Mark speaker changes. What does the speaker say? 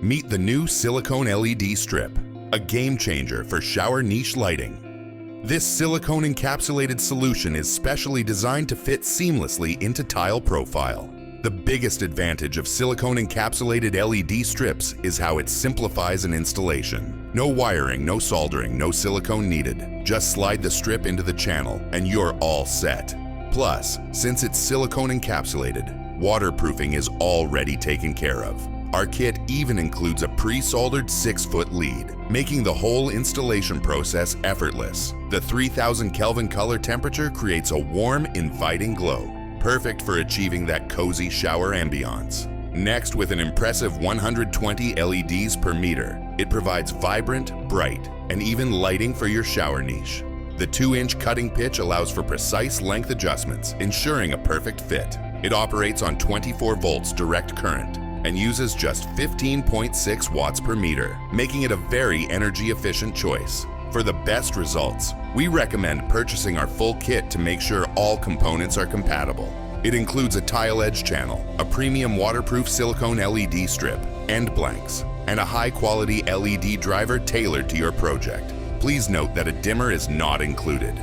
Speaker 1: Meet the new silicone LED strip, a game changer for shower niche lighting. This silicone-encapsulated solution is specially designed to fit seamlessly into tile profile. The biggest advantage of silicone-encapsulated LED strips is how it simplifies an installation. No wiring, no soldering, no silicone needed. Just slide the strip into the channel and you're all set. Plus, since it's silicone-encapsulated, waterproofing is already taken care of. Our kit even includes a pre-soldered 6-foot lead, making the whole installation process effortless. The 3000 Kelvin color temperature creates a warm, inviting glow, perfect for achieving that cozy shower ambiance. Next, with an impressive 120 LEDs per meter, it provides vibrant, bright, and even lighting for your shower niche. The 2-inch cutting pitch allows for precise length adjustments, ensuring a perfect fit. It operates on 24 volts direct current and uses just 15.6 watts per meter, making it a very energy-efficient choice. For the best results, we recommend purchasing our full kit to make sure all components are compatible. It includes a tile edge channel, a premium waterproof silicone LED strip, end blanks, and a high-quality LED driver tailored to your project. Please note that a dimmer is not included.